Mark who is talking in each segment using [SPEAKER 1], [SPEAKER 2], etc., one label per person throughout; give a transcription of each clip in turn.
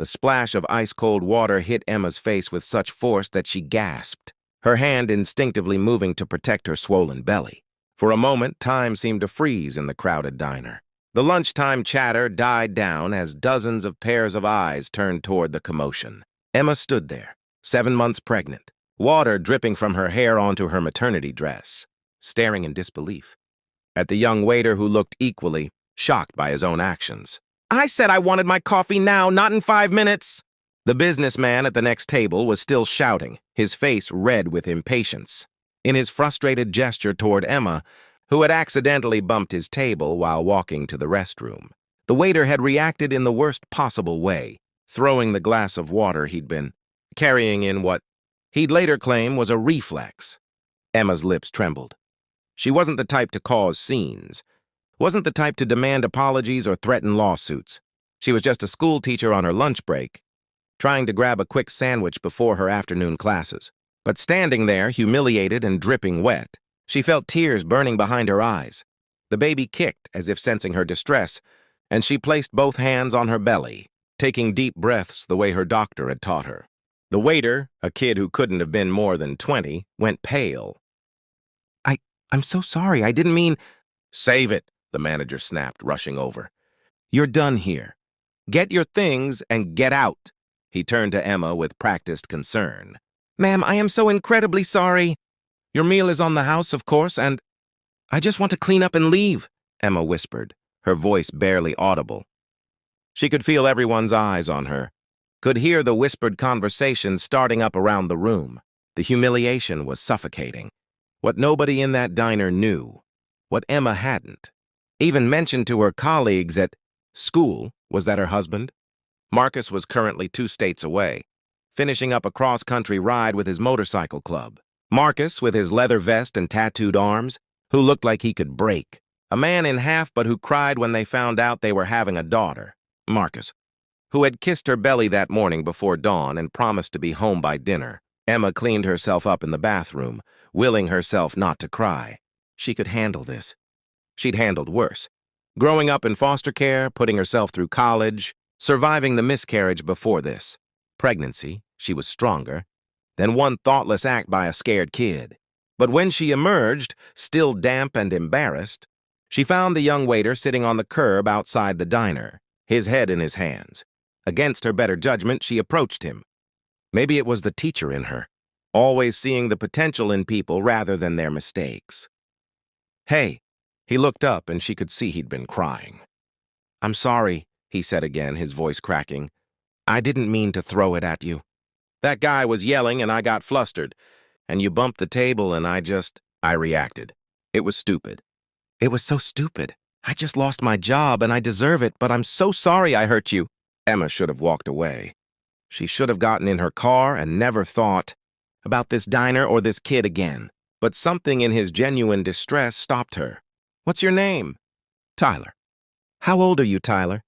[SPEAKER 1] The splash of ice-cold water hit Emma's face with such force that she gasped, her hand instinctively moving to protect her swollen belly. For a moment, time seemed to freeze in the crowded diner. The lunchtime chatter died down as dozens of pairs of eyes turned toward the commotion. Emma stood there, 7 months pregnant, water dripping from her hair onto her maternity dress, staring in disbelief at the young waiter who looked equally shocked by his own actions. "I said I wanted my coffee now, not in 5 minutes!" The businessman at the next table was still shouting, his face red with impatience. In his frustrated gesture toward Emma, who had accidentally bumped his table while walking to the restroom, the waiter had reacted in the worst possible way, throwing the glass of water he'd been carrying in what he'd later claim was a reflex. Emma's lips trembled. She wasn't the type to cause scenes, wasn't the type to demand apologies or threaten lawsuits. She was just a schoolteacher on her lunch break, trying to grab a quick sandwich before her afternoon classes. But standing there, humiliated and dripping wet, she felt tears burning behind her eyes. The baby kicked as if sensing her distress, and she placed both hands on her belly, taking deep breaths the way her doctor had taught her. The waiter, a kid who couldn't have been more than 20, went pale. I'm so sorry, I didn't mean—" "Save it," the manager snapped, rushing over. "You're done here. Get your things and get out." He turned to Emma with practiced concern. "Ma'am, I am so incredibly sorry. Your meal is on the house, of course, and I just want to clean up and leave," Emma whispered, her voice barely audible. She could feel everyone's eyes on her, could hear the whispered conversation starting up around the room. The humiliation was suffocating. What nobody in that diner knew, what Emma hadn't, even mentioned to her colleagues at school, was that her husband, Marcus, was currently 2 states away, finishing up a cross-country ride with his motorcycle club. Marcus, with his leather vest and tattooed arms, who looked like he could break. A man in half but who cried when they found out they were having a daughter. Marcus, who had kissed her belly that morning before dawn and promised to be home by dinner. Emma cleaned herself up in the bathroom, willing herself not to cry. She could handle this. She'd handled worse. Growing up in foster care, putting herself through college, surviving the miscarriage before this. Pregnancy, she was stronger than one thoughtless act by a scared kid. But when she emerged, still damp and embarrassed, she found the young waiter sitting on the curb outside the diner, his head in his hands. Against her better judgment, she approached him. Maybe it was the teacher in her, always seeing the potential in people rather than their mistakes. "Hey." He looked up and she could see he'd been crying. "I'm sorry," he said again, his voice cracking. "I didn't mean to throw it at you. That guy was yelling and I got flustered, and you bumped the table and I reacted. It was stupid." "It was so stupid. I just lost my job and I deserve it, but I'm so sorry I hurt you." Emma should have walked away. She should have gotten in her car and never thought about this diner or this kid again. But something in his genuine distress stopped her. "What's your name?" "Tyler." "How old are you, Tyler?"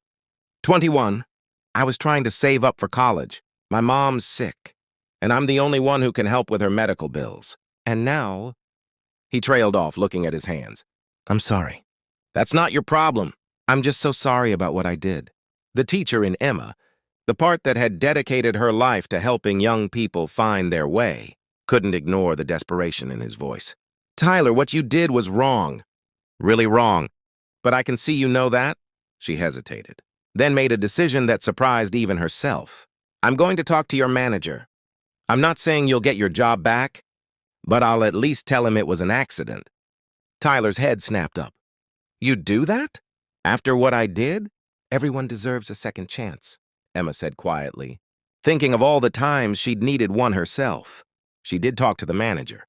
[SPEAKER 1] 21. I was trying to save up for college. My mom's sick, and I'm the only one who can help with her medical bills. And now—" He trailed off, looking at his hands. "I'm sorry." "That's not your problem." "I'm just so sorry about what I did." The teacher in Emma, the part that had dedicated her life to helping young people find their way, couldn't ignore the desperation in his voice. "Tyler, what you did was wrong. Really wrong. But I can see you know that." She hesitated, then made a decision that surprised even herself. "I'm going to talk to your manager. I'm not saying you'll get your job back, but I'll at least tell him it was an accident." Tyler's head snapped up. "You'd do that? After what I did?" "Everyone deserves a second chance," Emma said quietly, thinking of all the times she'd needed one herself. She did talk to the manager.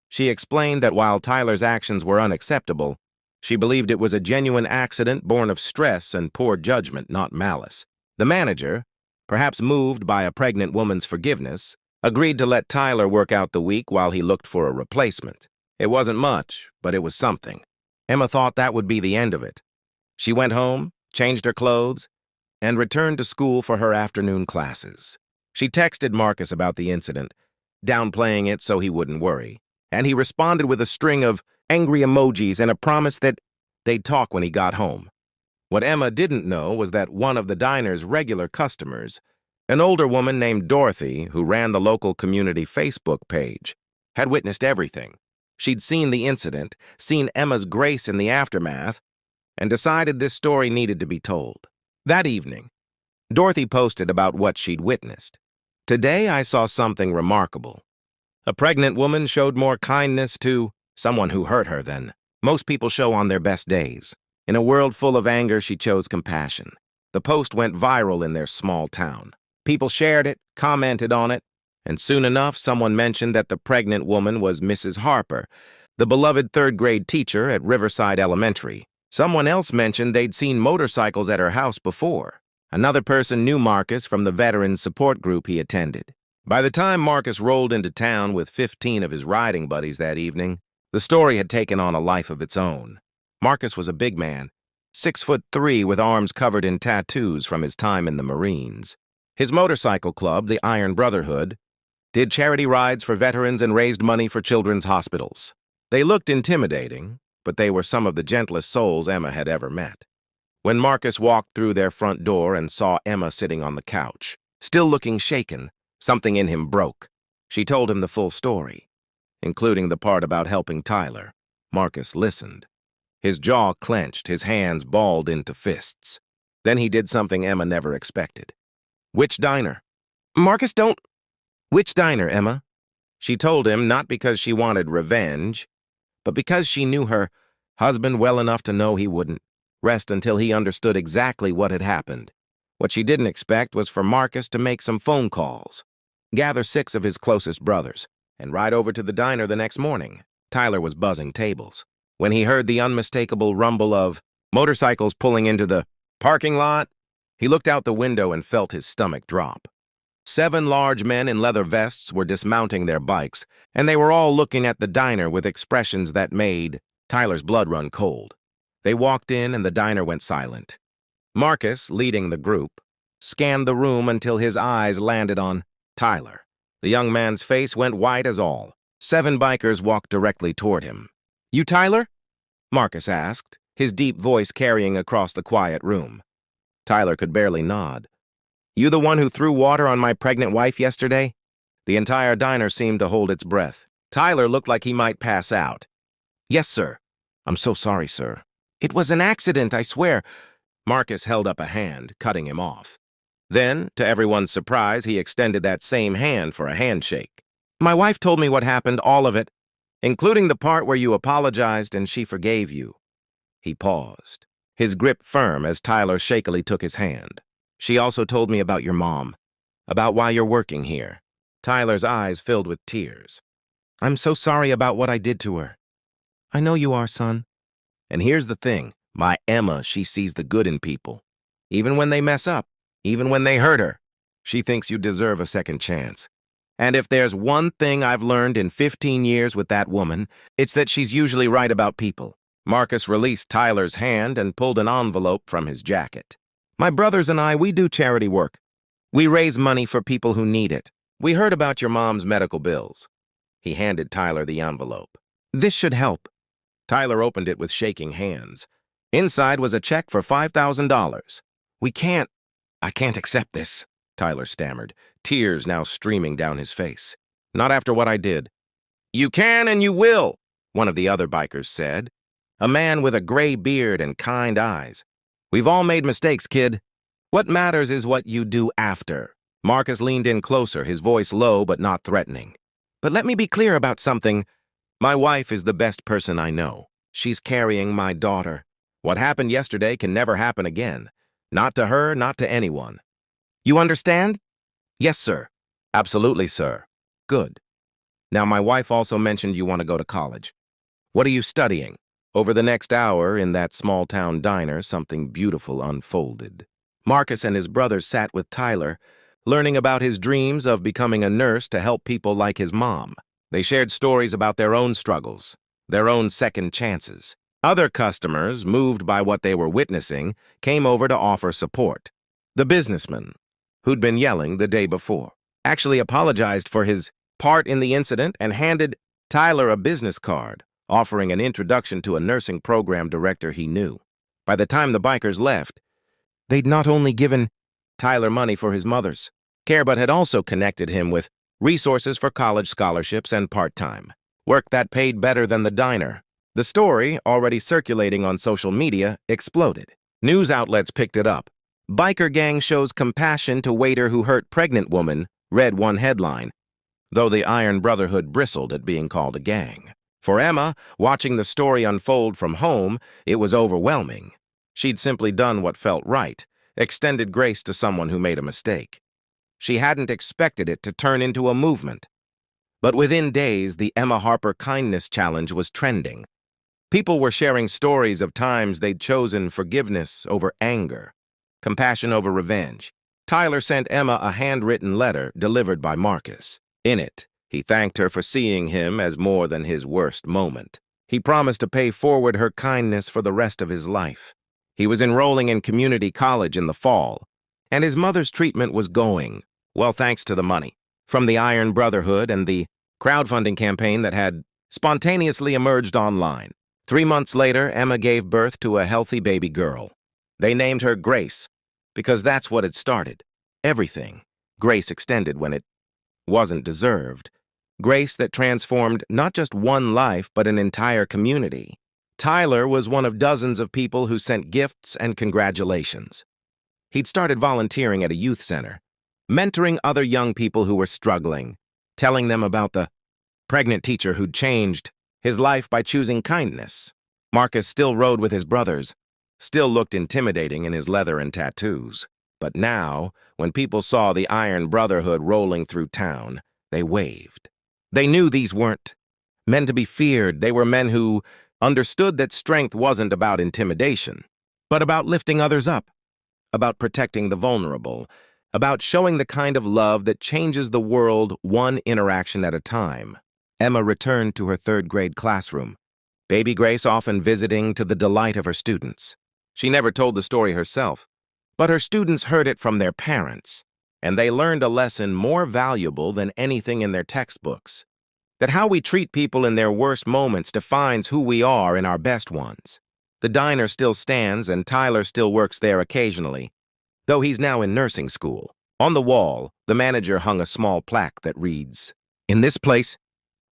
[SPEAKER 1] She explained that while Tyler's actions were unacceptable, she believed it was a genuine accident born of stress and poor judgment, not malice. The manager, perhaps moved by a pregnant woman's forgiveness, agreed to let Tyler work out the week while he looked for a replacement. It wasn't much, but it was something. Emma thought that would be the end of it. She went home, changed her clothes, and returned to school for her afternoon classes. She texted Marcus about the incident, downplaying it so he wouldn't worry, and he responded with a string of angry emojis and a promise that they'd talk when he got home. What Emma didn't know was that one of the diner's regular customers An older woman named Dorothy, who ran the local community Facebook page, had witnessed everything. She'd seen the incident, seen Emma's grace in the aftermath, and decided this story needed to be told. That evening, Dorothy posted about what she'd witnessed. "Today I saw something remarkable. A pregnant woman showed more kindness to someone who hurt her than most people show on their best days. In a world full of anger, she chose compassion." The post went viral in their small town. People shared it, commented on it, and soon enough, someone mentioned that the pregnant woman was Mrs. Harper, the beloved third-grade teacher at Riverside Elementary. Someone else mentioned they'd seen motorcycles at her house before. Another person knew Marcus from the veterans support group he attended. By the time Marcus rolled into town with 15 of his riding buddies that evening, the story had taken on a life of its own. Marcus was a big man, 6'3" with arms covered in tattoos from his time in the Marines. His motorcycle club, the Iron Brotherhood, did charity rides for veterans and raised money for children's hospitals. They looked intimidating, but they were some of the gentlest souls Emma had ever met. When Marcus walked through their front door and saw Emma sitting on the couch, still looking shaken, something in him broke. She told him the full story, including the part about helping Tyler. Marcus listened. His jaw clenched, his hands balled into fists. Then he did something Emma never expected. "Which diner?" "Marcus, don't—" "Which diner, Emma?" She told him not because she wanted revenge, but because she knew her husband well enough to know he wouldn't rest until he understood exactly what had happened. What she didn't expect was for Marcus to make some phone calls, gather 6 of his closest brothers, and ride over to the diner the next morning. Tyler was buzzing tables. When he heard the unmistakable rumble of motorcycles pulling into the parking lot, he looked out the window and felt his stomach drop. 7 large men in leather vests were dismounting their bikes, and they were all looking at the diner with expressions that made Tyler's blood run cold. They walked in and the diner went silent. Marcus, leading the group, scanned the room until his eyes landed on Tyler. The young man's face went white as all. 7 bikers walked directly toward him. "You Tyler?" Marcus asked, his deep voice carrying across the quiet room. Tyler could barely nod. "You the one who threw water on my pregnant wife yesterday?" The entire diner seemed to hold its breath. Tyler looked like he might pass out. "Yes, sir." "I'm so sorry, sir." "It was an accident, I swear." Marcus held up a hand, cutting him off. Then, to everyone's surprise, he extended that same hand for a handshake. "My wife told me what happened, all of it, including the part where you apologized and she forgave you." He paused, his grip firm as Tyler shakily took his hand. "She also told me about your mom, about why you're working here." Tyler's eyes filled with tears. "I'm so sorry about what I did to her." "I know you are, son." "And here's the thing, my Emma, she sees the good in people. Even when they mess up, even when they hurt her, she thinks you deserve a second chance. And if there's one thing I've learned in 15 years with that woman, it's that she's usually right about people." Marcus released Tyler's hand and pulled an envelope from his jacket. "My brothers and I, we do charity work. We raise money for people who need it. We heard about your mom's medical bills." He handed Tyler the envelope. "This should help." Tyler opened it with shaking hands. Inside was a check for $5,000. I can't accept this," Tyler stammered, tears now streaming down his face. "Not after what I did." "You can and you will," one of the other bikers said, a man with a gray beard and kind eyes. "We've all made mistakes, kid. What matters is what you do after." Marcus leaned in closer, his voice low but not threatening. "But let me be clear about something. My wife is the best person I know. She's carrying my daughter. What happened yesterday can never happen again. Not to her, not to anyone. You understand?" "Yes, sir." "Absolutely, sir." "Good. Now, my wife also mentioned you want to go to college. What are you studying?" Over the next hour, in that small-town diner, something beautiful unfolded. Marcus and his brothers sat with Tyler, learning about his dreams of becoming a nurse to help people like his mom. They shared stories about their own struggles, their own second chances. Other customers, moved by what they were witnessing, came over to offer support. The businessman, who'd been yelling the day before, actually apologized for his part in the incident and handed Tyler a business card, offering an introduction to a nursing program director he knew. By the time the bikers left, they'd not only given Tyler money for his mother's CareButt had also connected him with resources for college scholarships and part-time work that paid better than the diner. The story, already circulating on social media, exploded. News outlets picked it up. Biker gang shows compassion to waiter who hurt pregnant woman, read one headline, though the Iron Brotherhood bristled at being called a gang. For Emma, watching the story unfold from home, it was overwhelming. She'd simply done what felt right, extended grace to someone who made a mistake. She hadn't expected it to turn into a movement. But within days, the Emma Harper Kindness Challenge was trending. People were sharing stories of times they'd chosen forgiveness over anger, compassion over revenge. Tyler sent Emma a handwritten letter delivered by Marcus. In it, he thanked her for seeing him as more than his worst moment. He promised to pay forward her kindness for the rest of his life. He was enrolling in community college in the fall, and his mother's treatment was going, well, thanks to the money from the Iron Brotherhood and the crowdfunding campaign that had spontaneously emerged online. 3 months later, Emma gave birth to a healthy baby girl. They named her Grace, because that's what had started. Everything. Grace extended when it wasn't deserved. Grace that transformed not just one life, but an entire community. Tyler was one of dozens of people who sent gifts and congratulations. He'd started volunteering at a youth center, mentoring other young people who were struggling, telling them about the pregnant teacher who'd changed his life by choosing kindness. Marcus still rode with his brothers, still looked intimidating in his leather and tattoos. But now, when people saw the Iron Brotherhood rolling through town, they waved. They knew these weren't men to be feared. They were men who understood that strength wasn't about intimidation, but about lifting others up, about protecting the vulnerable, about showing the kind of love that changes the world one interaction at a time. Emma returned to her third-grade classroom, baby Grace often visiting to the delight of her students. She never told the story herself, but her students heard it from their parents, and they learned a lesson more valuable than anything in their textbooks, that how we treat people in their worst moments defines who we are in our best ones. The diner still stands, and Tyler still works there occasionally, though he's now in nursing school. On the wall, the manager hung a small plaque that reads, "In this place,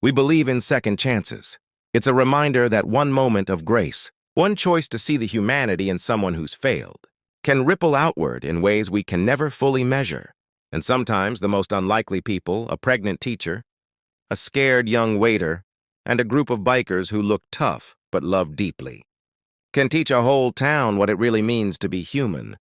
[SPEAKER 1] we believe in second chances." It's a reminder that one moment of grace, one choice to see the humanity in someone who's failed, can ripple outward in ways we can never fully measure. And sometimes the most unlikely people, a pregnant teacher, a scared young waiter, and a group of bikers who look tough but love deeply, can teach a whole town what it really means to be human.